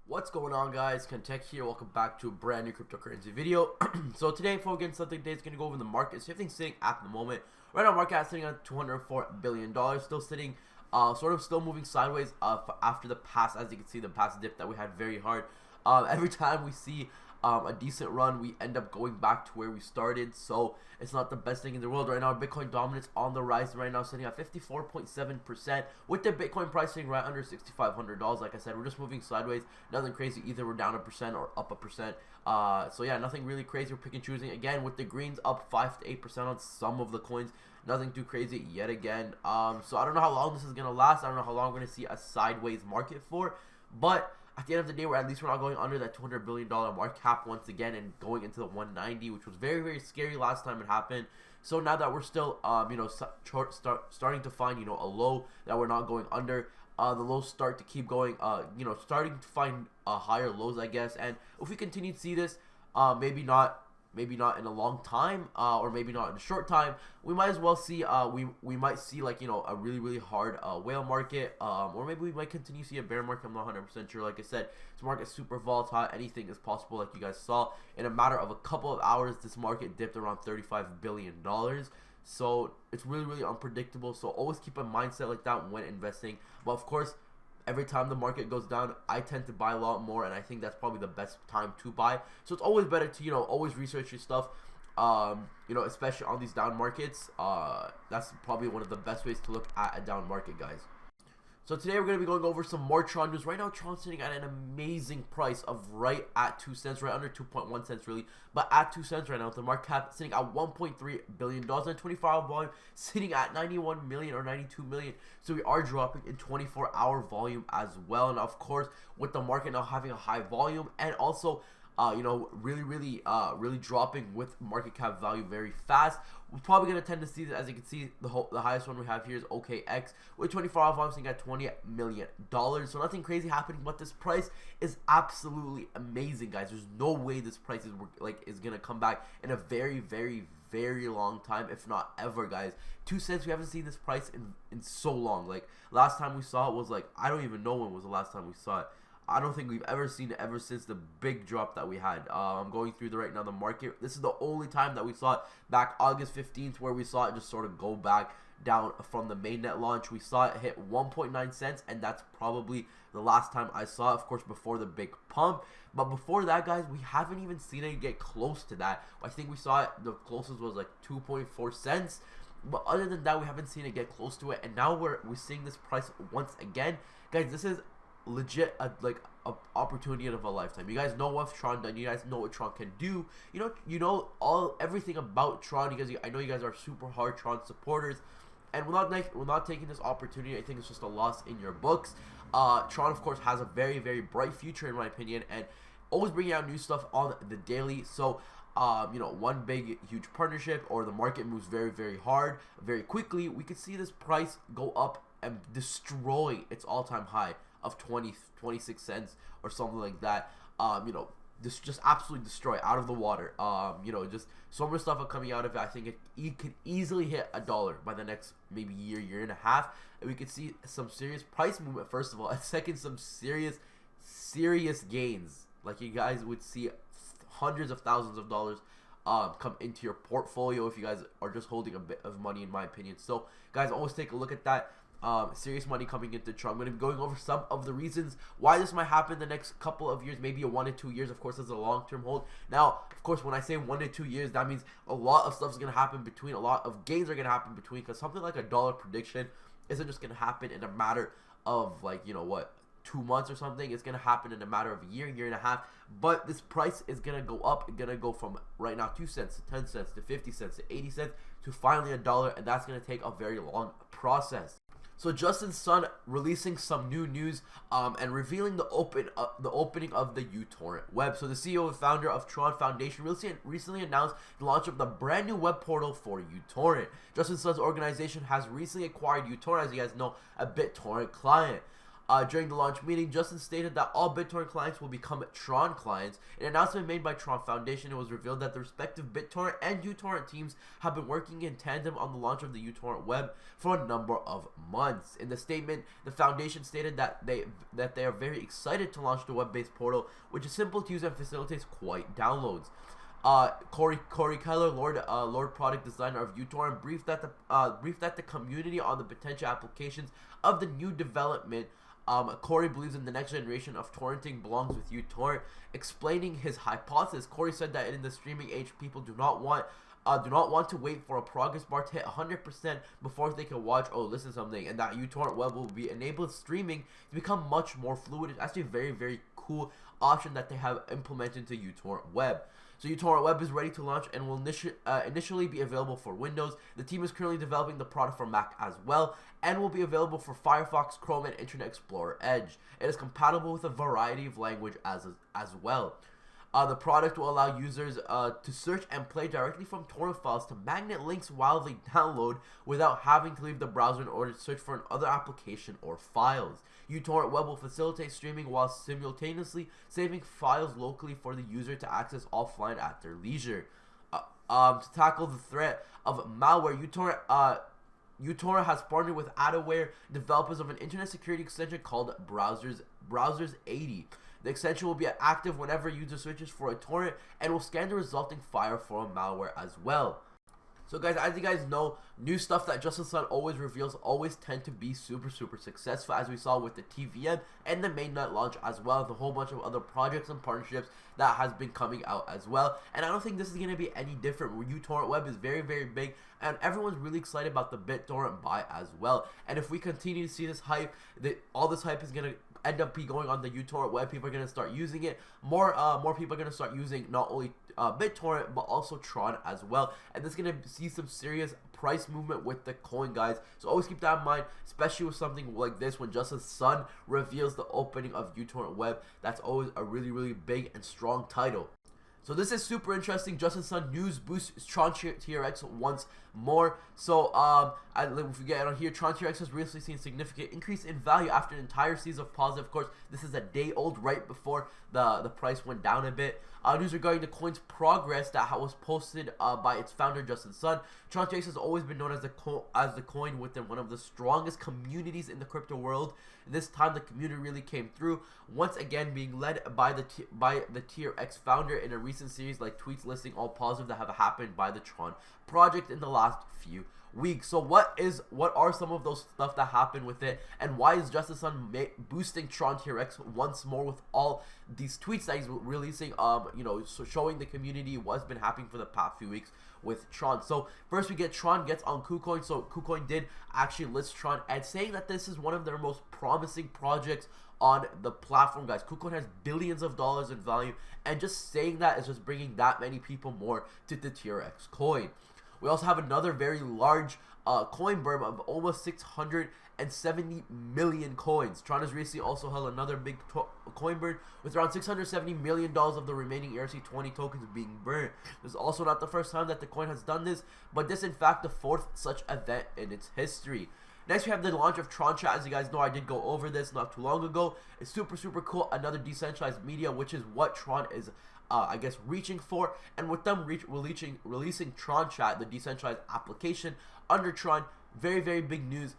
What's going on, guys? Tech here. Welcome back to a brand new cryptocurrency video. So today, before we get into something, today is going to go over the market. So everything's sitting at the moment. Right now, market is sitting at $204 billion. Still sitting, still moving sideways after the past. As you can see, the past dip that we had very hard. Every time we see a decent run, we end up going back to where we started. So it's not the best thing in the world right now. Bitcoin dominance on the rise right now, sitting at 54.7%, with the Bitcoin price sitting right under $6,500. Like I said, we're just moving sideways. Nothing crazy. Either we're down 1% or up 1%. So yeah, nothing really crazy. We're picking and choosing again, with the greens up 5 to 8% on some of the coins. Nothing too crazy yet again. So I don't know how long this is gonna last. I don't know how long we're gonna see a sideways market for, but at the end of the day, at least we're not going under that $200 billion market cap once again and going into the 190, which was very, very scary last time it happened. So now that we're still, starting to find, a low that we're not going under, the lows start to keep going, starting to find higher lows, I guess. And if we continue to see this, maybe not in a long time, or maybe not in a short time, we might as well see we might see, like, a really, really hard whale market, or maybe we might continue to see a bear market. I'm not 100% sure. Like I said, this market is super volatile. Anything is possible. Like you guys saw, in a matter of a couple of hours, this market dipped around $35 billion. So it's really, really unpredictable. So always keep a mindset like that when investing. But of course, every time the market goes down, I tend to buy a lot more, and I think that's probably the best time to buy. So it's always better to, always research your stuff, especially on these down markets. That's probably one of the best ways to look at a down market, guys. So today we're going to be going over some more Tron news. Right now, Tron's sitting at an amazing price of right at 2 cents, right under 2.1 cents really, but at 2 cents right now. The market cap sitting at $1.3 billion, and 24-hour volume sitting at 91 million or 92 million. So we are dropping in 24-hour volume as well. And of course, with the market now having a high volume, and also really dropping with market cap value very fast, we're probably going to tend to see that. As you can see, the highest one we have here is OKX with 24-hour volume sitting at $20 million. So nothing crazy happening, but this price is absolutely amazing, guys. There's no way this price is going to come back in a very, very, very long time, if not ever, guys. 2 cents, we haven't seen this price in so long. Like, last time we saw it was, like, I don't even know when was the last time we saw it. I don't think we've ever seen it ever since the big drop that we had. I'm going through right now the market. This is the only time that we saw it, back August 15th, where we saw it just sort of go back down from the mainnet launch. We saw it hit 1.9 cents, and that's probably the last time I saw it, of course, before the big pump. But before that, guys, we haven't even seen it get close to that. I think we saw it, the closest was like 2.4 cents. But other than that, we haven't seen it get close to it. And now we're seeing this price once again. Guys, this is legit a opportunity of a lifetime. You guys know what Tron done. You guys know what Tron can do. You know everything about Tron. I know you guys are super hard Tron supporters, and we're not taking this opportunity. I think it's just a loss in your books. Tron, of course, has a very, very bright future in my opinion, and always bringing out new stuff on the daily. So one big huge partnership, or the market moves very, very hard very quickly, we could see this price go up and destroy its all-time high of 26 cents or something like that. This just absolutely destroy out of the water. Just so much stuff coming out of it. I think it could easily hit $1 by the next maybe year and a half, and we could see some serious price movement, first of all, and second, some serious gains. Like, you guys would see hundreds of thousands of dollars come into your portfolio if you guys are just holding a bit of money, in my opinion. So guys, always take a look at that. Serious money coming into Tron. I'm going to be going over some of the reasons why this might happen the next couple of years, maybe a 1 to 2 years. Of course, as a long-term hold. Now, of course, when I say 1 to 2 years, that means a lot of stuff is going to happen between, a lot of gains are going to happen between, because something like $1 prediction isn't just going to happen in a matter of, like, 2 months or something. It's going to happen in a matter of a year and a half. But this price is going to go up. It's going to go from right now 2 cents to 10 cents to 50 cents to 80 cents to finally $1, and that's going to take a very long process. So Justin Sun releasing some new news and revealing the opening of the uTorrent web. So the CEO and founder of Tron Foundation recently announced the launch of the brand new web portal for uTorrent. Justin Sun's organization has recently acquired uTorrent, as you guys know, a BitTorrent client. During the launch meeting, Justin stated that all BitTorrent clients will become Tron clients. In an announcement made by Tron Foundation, it was revealed that the respective BitTorrent and uTorrent teams have been working in tandem on the launch of the uTorrent web for a number of months. In the statement, the foundation stated that they are very excited to launch the web-based portal, which is simple to use and facilitates quick downloads. Corey Keller, Lord product designer of uTorrent, briefed that the community on the potential applications of the new development. Corey believes in the next generation of torrenting belongs with uTorrent. Explaining his hypothesis, Corey said that in the streaming age, people do not want to wait for a progress bar to hit 100% before they can watch or listen to something, and that uTorrent web will be enabled streaming to become much more fluid. It's actually a very, very cool option that they have implemented into uTorrent web. So uTorrent web is ready to launch and will initially be available for Windows. The team is currently developing the product for Mac as well, and will be available for Firefox, Chrome, and Internet Explorer Edge. It is compatible with a variety of language as well. The product will allow users to search and play directly from torrent files to magnet links while they download without having to leave the browser in order to search for another application or files. uTorrent web will facilitate streaming while simultaneously saving files locally for the user to access offline at their leisure. To tackle the threat of malware, uTorrent has partnered with Adaware, developers of an internet security extension called Browsers 80. The extension will be active whenever a user searches for a torrent and will scan the resulting file for a malware as well. So guys, as you guys know, new stuff that Justin Sun always reveals always tend to be super successful, as we saw with the TVM and the mainnet launch as well, with a whole bunch of other projects and partnerships that has been coming out as well. And I don't think this is going to be any different. uTorrent web is very big, and everyone's really excited about the BitTorrent buy as well. And if we continue to see this hype, all this hype is going to end up going on the uTorrent web. People are going to start using it. More people are going to start using not only BitTorrent but also Tron as well, and this is going to see some serious price movement with the coin, guys. So always keep that in mind, especially with something like this when Justin Sun reveals the opening of uTorrent web. That's always a really big and strong title. So this is super interesting. Justin Sun news boosts Tron TRX once more. So if we get on here, Tron TRX has recently seen a significant increase in value after an entire season of positive. Of course, this is a day old, right before the price went down a bit. News regarding the coin's progress that was posted by its founder Justin Sun. Tron TRX has always been known as the coin within one of the strongest communities in the crypto world. This time, the community really came through, once again being led by the TRX founder in a recent series like tweets listing all positive that have happened by the Tron project in the last few weeks. So what are some of those stuff that happened with it, and why is Justin Sun boosting Tron TRX once more with all these tweets that he's releasing, so showing the community what's been happening for the past few weeks with Tron. So first we get Tron gets on KuCoin. So KuCoin did actually list Tron and saying that this is one of their most promising projects on the platform, guys. KuCoin has billions of dollars in value, and just saying that is just bringing that many people more to the TRX coin. We also have another very large coin burn of almost 670 million coins. Tron has recently also held another big coin burn with around $670 million of the remaining ERC20 tokens being burned. This is also not the first time that the coin has done this, but this in fact the fourth such event in its history. Next, we have the launch of Tron Chat. As you guys know, I did go over this not too long ago. It's super cool. Another decentralized media, which is what Tron is reaching for. And with them releasing Tron Chat, the decentralized application under Tron, very big news.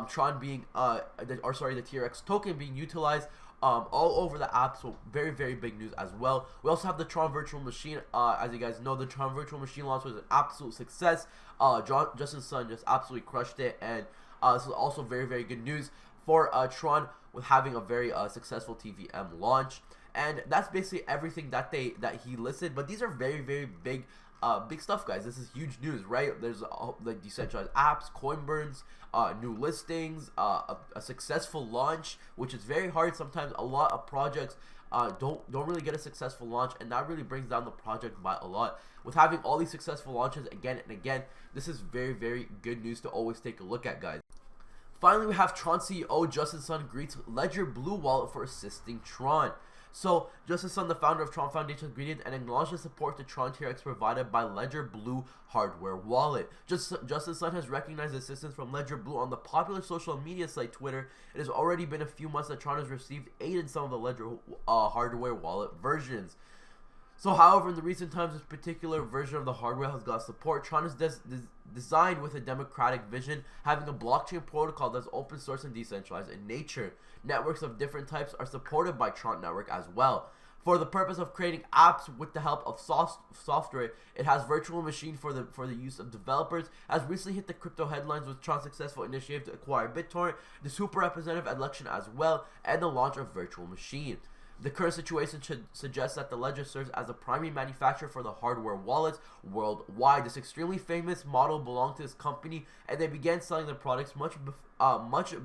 Tron being the TRX token being utilized all over the app, so very big news as well. We also have the Tron virtual machine. As you guys know, the Tron virtual machine launch was an absolute success. Justin Sun just absolutely crushed it, and this is also very good news for Tron with having a very successful TVM launch. And that's basically everything that he listed. But these are very big stuff, guys. This is huge news, right? There's like decentralized apps, coin burns, new listings, a successful launch, which is very hard. Sometimes a lot of projects don't really get a successful launch, and that really brings down the project by a lot. With having all these successful launches again and again, this is very good news to always take a look at, guys. Finally, we have Tron CEO Justin Sun greets Ledger Blue Wallet for assisting Tron. So, Justice Sun, the founder of Tron Foundation, greeted and acknowledged the support to Tron TRX provided by Ledger Blue hardware wallet. Justice Sun has recognized assistance from Ledger Blue on the popular social media site Twitter. It has already been a few months that Tron has received aid in some of the Ledger hardware wallet versions. So, however, in the recent times, this particular version of the hardware has got support. Tron is designed with a democratic vision, having a blockchain protocol that's open source and decentralized in nature. Networks of different types are supported by Tron Network as well. For the purpose of creating apps with the help of software, it has virtual machine for the use of developers. Has recently hit the crypto headlines with Tron's successful initiative to acquire BitTorrent, the super representative election as well, and the launch of virtual machine. The current situation should suggest that the Ledger serves as a primary manufacturer for the hardware wallets worldwide. This extremely famous model belonged to this company, and they began selling their products much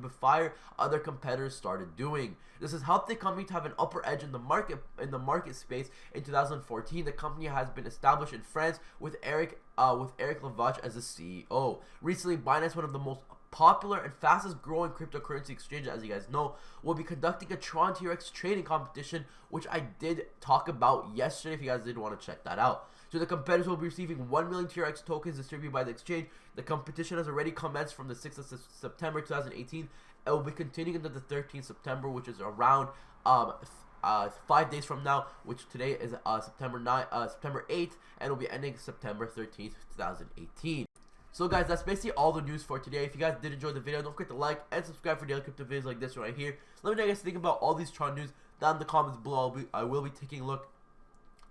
before other competitors started doing. This has helped the company to have an upper edge in the market space. In 2014, the company has been established in France with Eric Lavache as the CEO. Recently, Binance, one of the most popular and fastest growing cryptocurrency exchange, as you guys know, will be conducting a Tron TRX trading competition, which I did talk about yesterday if you guys did want to check that out. So the competitors will be receiving 1 million TRX tokens distributed by the exchange. The competition has already commenced from the 6th of September 2018. It will be continuing until the 13th September, which is around 5 days from now, which today is September 8th, and it will be ending September 13th, 2018. So guys, that's basically all the news for today. If you guys did enjoy the video, don't forget to like and subscribe for daily crypto videos like this right here. Let me know what you guys think about all these Tron news down in the comments below. I will be taking a look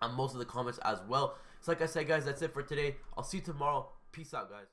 at most of the comments as well. So like I said, guys, that's it for today. I'll see you tomorrow. Peace out, guys.